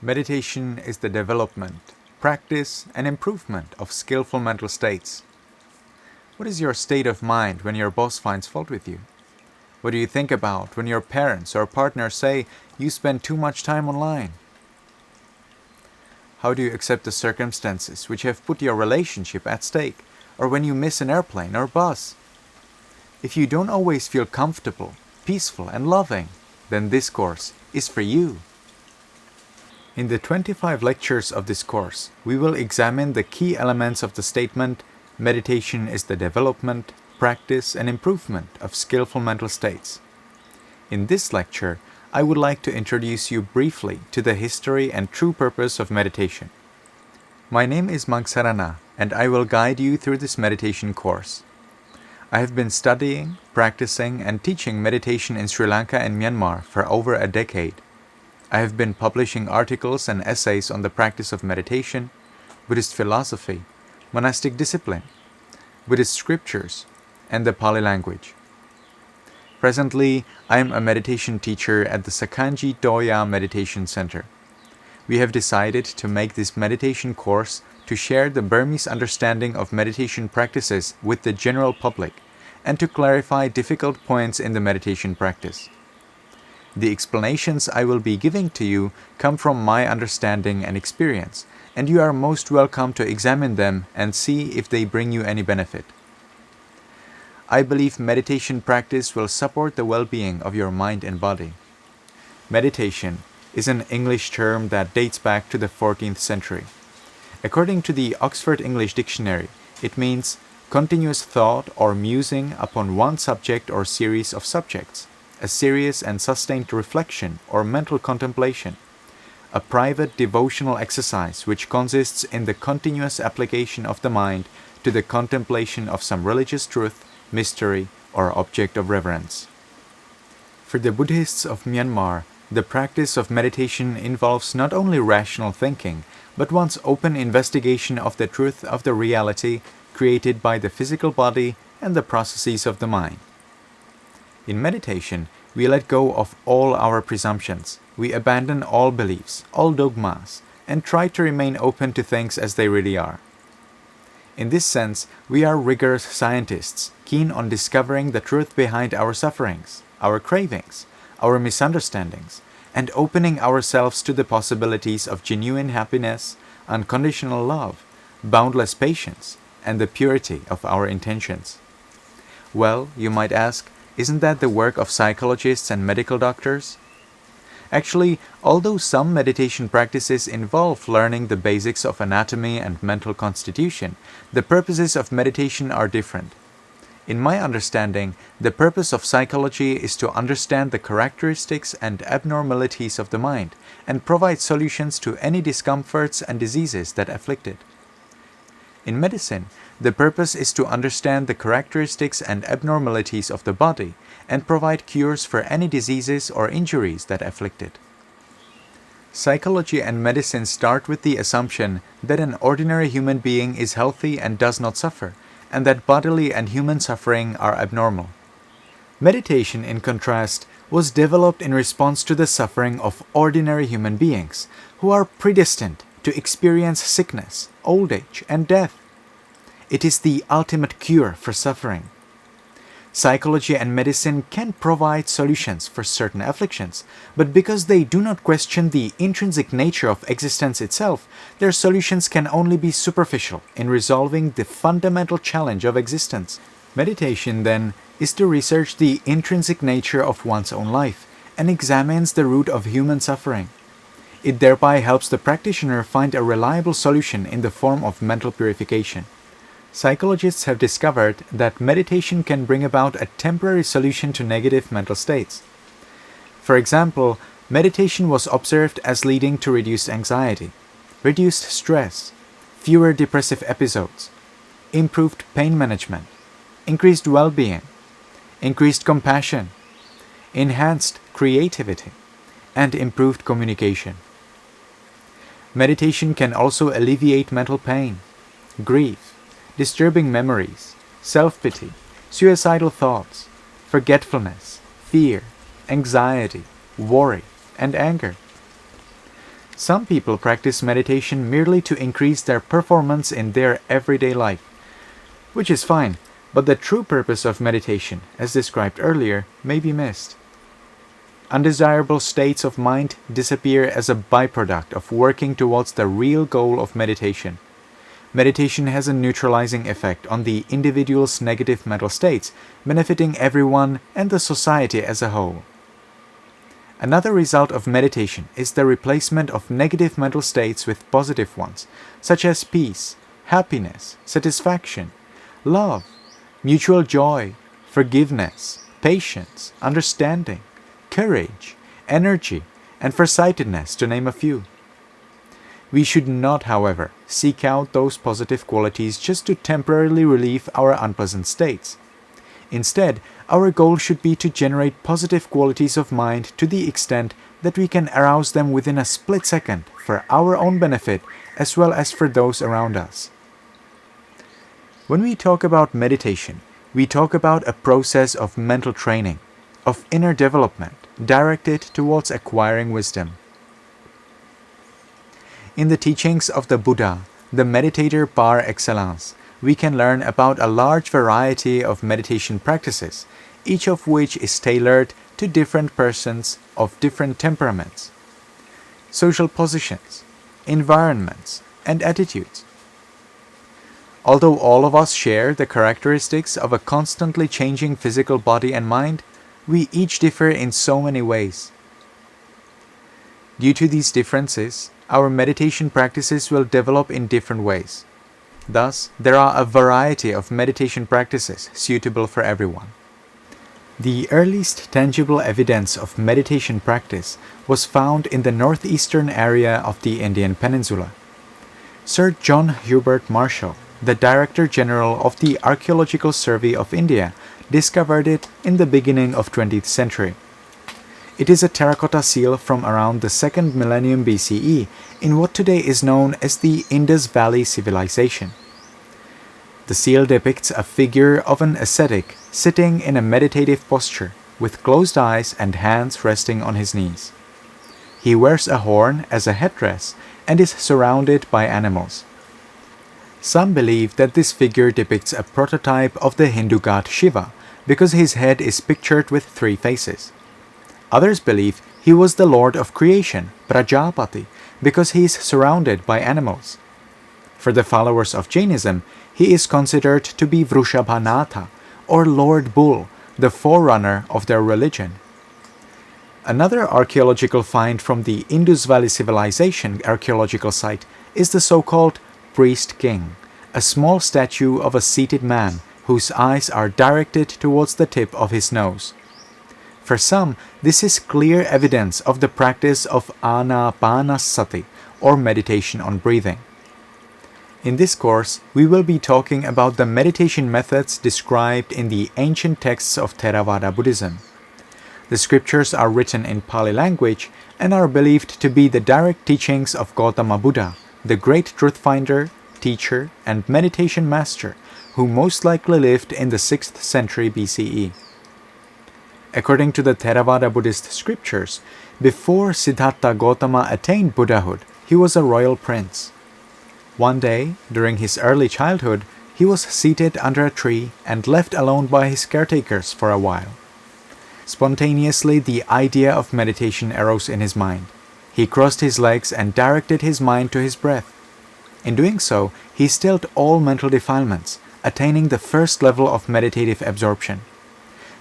Meditation is the development, practice, and improvement of skillful mental states. What is your state of mind when your boss finds fault with you? What do you think about when your parents or partner say you spend too much time online? How do you accept the circumstances which have put your relationship at stake, or when you miss an airplane or bus? If you don't always feel comfortable, peaceful, and loving, then this course is for you. In the 25 lectures of this course, we will examine the key elements of the statement, meditation is the development, practice, and improvement of skillful mental states. In this lecture, I would like to introduce you briefly to the history and true purpose of meditation. My name is Mangsarana, and I will guide you through this meditation course. I have been studying, practicing, and teaching meditation in Sri Lanka and Myanmar for over a decade. I have been publishing articles and essays on the practice of meditation, Buddhist philosophy, monastic discipline, Buddhist scriptures, and the Pali language. Presently, I am a meditation teacher at the Sakanji Doya Meditation Center. We have decided to make this meditation course to share the Burmese understanding of meditation practices with the general public and to clarify difficult points in the meditation practice. The explanations I will be giving to you come from my understanding and experience, and you are most welcome to examine them and see if they bring you any benefit. I believe meditation practice will support the well-being of your mind and body. Meditation is an English term that dates back to the 14th century. According to the Oxford English Dictionary, it means continuous thought or musing upon one subject or series of subjects, a serious and sustained reflection or mental contemplation, a private devotional exercise which consists in the continuous application of the mind to the contemplation of some religious truth, mystery, or object of reverence. For the Buddhists of Myanmar, the practice of meditation involves not only rational thinking, but one's open investigation of the truth of the reality created by the physical body and the processes of the mind. In meditation, we let go of all our presumptions, we abandon all beliefs, all dogmas, and try to remain open to things as they really are. In this sense, we are rigorous scientists, keen on discovering the truth behind our sufferings, our cravings, our misunderstandings, and opening ourselves to the possibilities of genuine happiness, unconditional love, boundless patience, and the purity of our intentions. Well, you might ask, isn't that the work of psychologists and medical doctors? Actually, although some meditation practices involve learning the basics of anatomy and mental constitution, the purposes of meditation are different. In my understanding, the purpose of psychology is to understand the characteristics and abnormalities of the mind and provide solutions to any discomforts and diseases that afflict it. In medicine, the purpose is to understand the characteristics and abnormalities of the body and provide cures for any diseases or injuries that afflict it. Psychology and medicine start with the assumption that an ordinary human being is healthy and does not suffer, and that bodily and human suffering are abnormal. Meditation, in contrast, was developed in response to the suffering of ordinary human beings who are predestined to experience sickness, old age, and death. It is the ultimate cure for suffering. Psychology and medicine can provide solutions for certain afflictions, but because they do not question the intrinsic nature of existence itself, their solutions can only be superficial in resolving the fundamental challenge of existence. Meditation, then, is to research the intrinsic nature of one's own life and examines the root of human suffering. It thereby helps the practitioner find a reliable solution in the form of mental purification. Psychologists have discovered that meditation can bring about a temporary solution to negative mental states. For example, meditation was observed as leading to reduced anxiety, reduced stress, fewer depressive episodes, improved pain management, increased well-being, increased compassion, enhanced creativity, and improved communication. Meditation can also alleviate mental pain, grief, disturbing memories, self-pity, suicidal thoughts, forgetfulness, fear, anxiety, worry, and anger. Some people practice meditation merely to increase their performance in their everyday life, which is fine, but the true purpose of meditation, as described earlier, may be missed. Undesirable states of mind disappear as a byproduct of working towards the real goal of meditation. Meditation has a neutralizing effect on the individual's negative mental states, benefiting everyone and the society as a whole. Another result of meditation is the replacement of negative mental states with positive ones, such as peace, happiness, satisfaction, love, mutual joy, forgiveness, patience, understanding, courage, energy, and farsightedness, to name a few. We should not, however, seek out those positive qualities just to temporarily relieve our unpleasant states. Instead, our goal should be to generate positive qualities of mind to the extent that we can arouse them within a split second for our own benefit as well as for those around us. When we talk about meditation, we talk about a process of mental training, of inner development, directed towards acquiring wisdom. In the teachings of the Buddha, the meditator par excellence, we can learn about a large variety of meditation practices, each of which is tailored to different persons of different temperaments, social positions, environments, and attitudes. Although all of us share the characteristics of a constantly changing physical body and mind, we each differ in so many ways. Due to these differences, our meditation practices will develop in different ways. Thus, there are a variety of meditation practices suitable for everyone. The earliest tangible evidence of meditation practice was found in the northeastern area of the Indian peninsula. Sir John Hubert Marshall, the Director General of the Archaeological Survey of India, discovered it in the beginning of 20th century. It is a terracotta seal from around the 2nd millennium BCE in what today is known as the Indus Valley Civilization. The seal depicts a figure of an ascetic sitting in a meditative posture with closed eyes and hands resting on his knees. He wears a horn as a headdress and is surrounded by animals. Some believe that this figure depicts a prototype of the Hindu god Shiva because his head is pictured with 3 faces. Others believe he was the lord of creation, Prajapati, because he is surrounded by animals. For the followers of Jainism, he is considered to be Vrushabhanatha, or Lord Bull, the forerunner of their religion. Another archaeological find from the Indus Valley Civilization archaeological site is the so-called Priest King, a small statue of a seated man whose eyes are directed towards the tip of his nose. For some, this is clear evidence of the practice of Anapanasati, or meditation on breathing. In this course, we will be talking about the meditation methods described in the ancient texts of Theravada Buddhism. The scriptures are written in Pali language and are believed to be the direct teachings of Gautama Buddha, the great truth finder, teacher, and meditation master, who most likely lived in the 6th century BCE. According to the Theravada Buddhist scriptures, before Siddhartha Gautama attained Buddhahood, he was a royal prince. One day, during his early childhood, he was seated under a tree and left alone by his caretakers for a while. Spontaneously, the idea of meditation arose in his mind. He crossed his legs and directed his mind to his breath. In doing so, he stilled all mental defilements, attaining the first level of meditative absorption.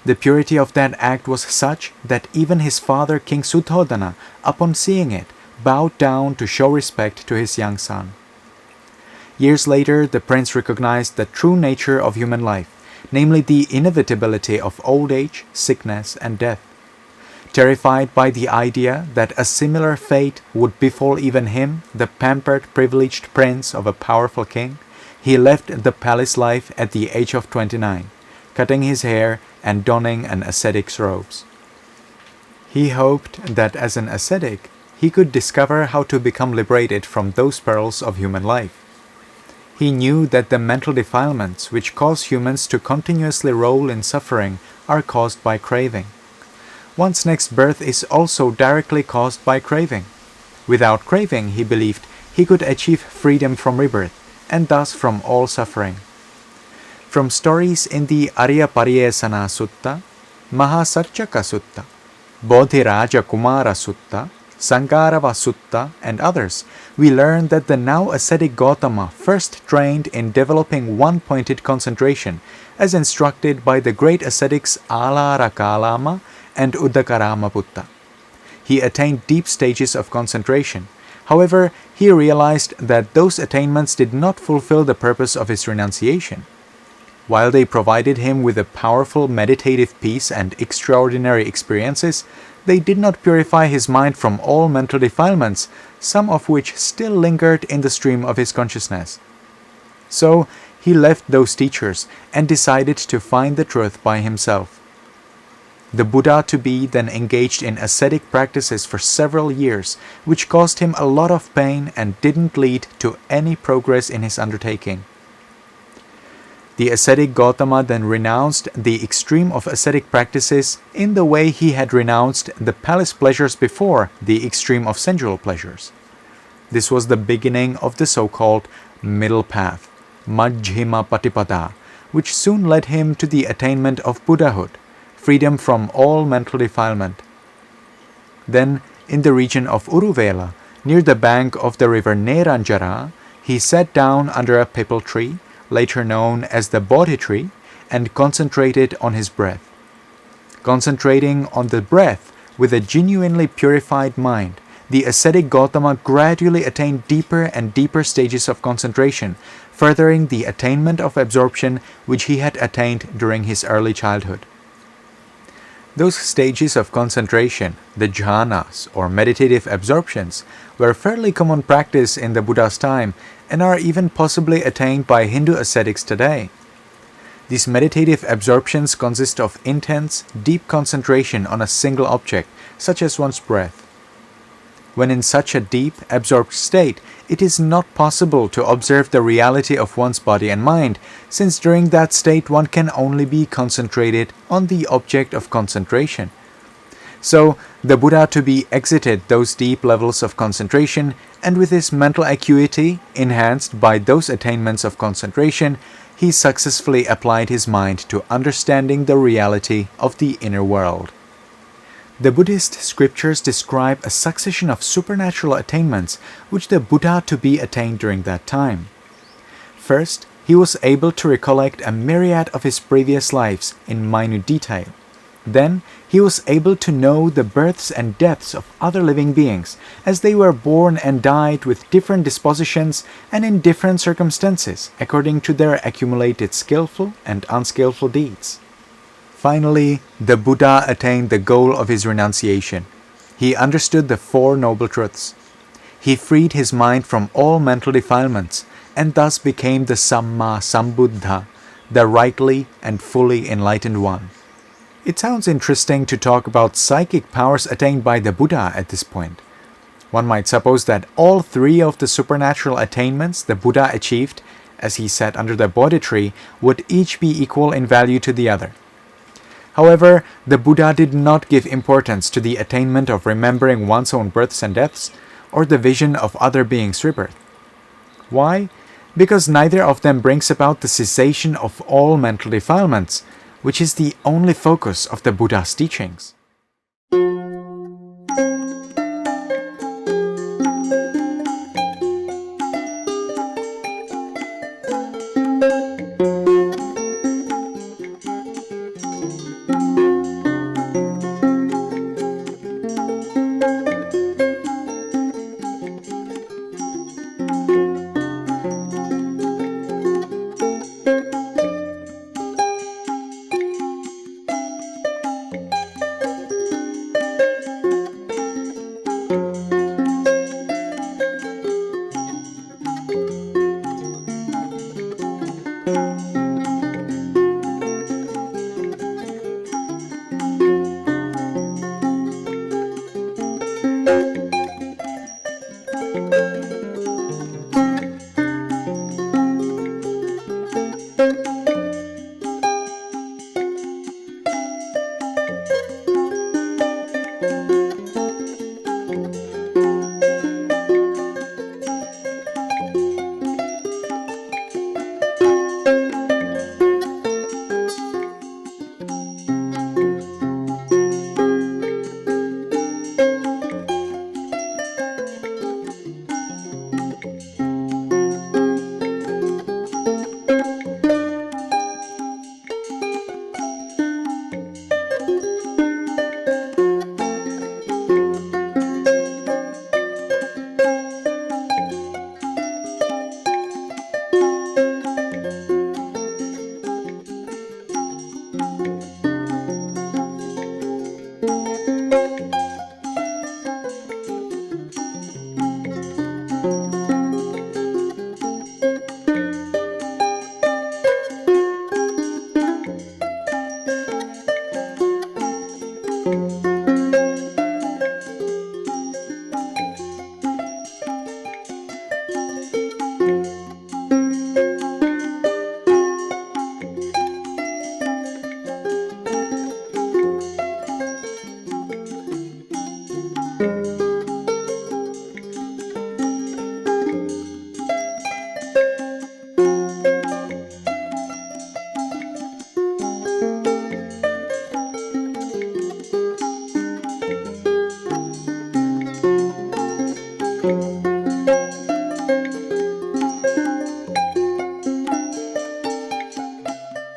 The purity of that act was such that even his father, King Suddhodana, upon seeing it, bowed down to show respect to his young son. Years later, the prince recognized the true nature of human life, namely the inevitability of old age, sickness, and death. Terrified by the idea that a similar fate would befall even him, the pampered, privileged prince of a powerful king, he left the palace life at the age of 29, cutting his hair and donning an ascetic's robes. He hoped that as an ascetic, he could discover how to become liberated from those perils of human life. He knew that the mental defilements which cause humans to continuously roll in suffering are caused by craving. One's next birth is also directly caused by craving. Without craving, he believed, he could achieve freedom from rebirth, and thus from all suffering. From stories in the Arya Pariyesana Sutta, Mahasarchaka Sutta, Bodhiraja Kumara Sutta, Sangarava Sutta, and others, we learn that the now ascetic Gautama first trained in developing one-pointed concentration, as instructed by the great ascetics Alarakalama and Udakarama Buddha. He attained deep stages of concentration. However, he realized that those attainments did not fulfill the purpose of his renunciation. While they provided him with a powerful meditative peace and extraordinary experiences, they did not purify his mind from all mental defilements, some of which still lingered in the stream of his consciousness. So, he left those teachers and decided to find the truth by himself. The Buddha-to-be then engaged in ascetic practices for several years, which caused him a lot of pain and didn't lead to any progress in his undertaking. The ascetic Gautama then renounced the extreme of ascetic practices in the way he had renounced the palace pleasures before the extreme of sensual pleasures. This was the beginning of the so-called middle path, Majjhima Patipada, which soon led him to the attainment of Buddhahood, freedom from all mental defilement. Then, in the region of Uruvela, near the bank of the river Neranjara, he sat down under a pipal tree, later known as the Bodhi tree, and concentrated on his breath. Concentrating on the breath with a genuinely purified mind, the ascetic Gautama gradually attained deeper and deeper stages of concentration, furthering the attainment of absorption which he had attained during his early childhood. Those stages of concentration, the jhanas or meditative absorptions, were fairly common practice in the Buddha's time and are even possibly attained by Hindu ascetics today. These meditative absorptions consist of intense, deep concentration on a single object, such as one's breath. When in such a deep, absorbed state, it is not possible to observe the reality of one's body and mind, since during that state one can only be concentrated on the object of concentration. So, the Buddha-to-be exited those deep levels of concentration, and with his mental acuity, enhanced by those attainments of concentration, he successfully applied his mind to understanding the reality of the inner world. The Buddhist scriptures describe a succession of supernatural attainments which the Buddha-to-be attained during that time. First, he was able to recollect a myriad of his previous lives in minute detail. Then, he was able to know the births and deaths of other living beings, as they were born and died with different dispositions and in different circumstances, according to their accumulated skillful and unskillful deeds. Finally, the Buddha attained the goal of his renunciation. He understood the Four Noble Truths. He freed his mind from all mental defilements, and thus became the Samma Sambuddha, the rightly and fully enlightened one. It sounds interesting to talk about psychic powers attained by the Buddha at this point. One might suppose that all three of the supernatural attainments the Buddha achieved, as he sat under the Bodhi tree, would each be equal in value to the other. However, the Buddha did not give importance to the attainment of remembering one's own births and deaths, or the vision of other beings' rebirth. Why? Because neither of them brings about the cessation of all mental defilements, which is the only focus of the Buddha's teachings.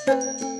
you.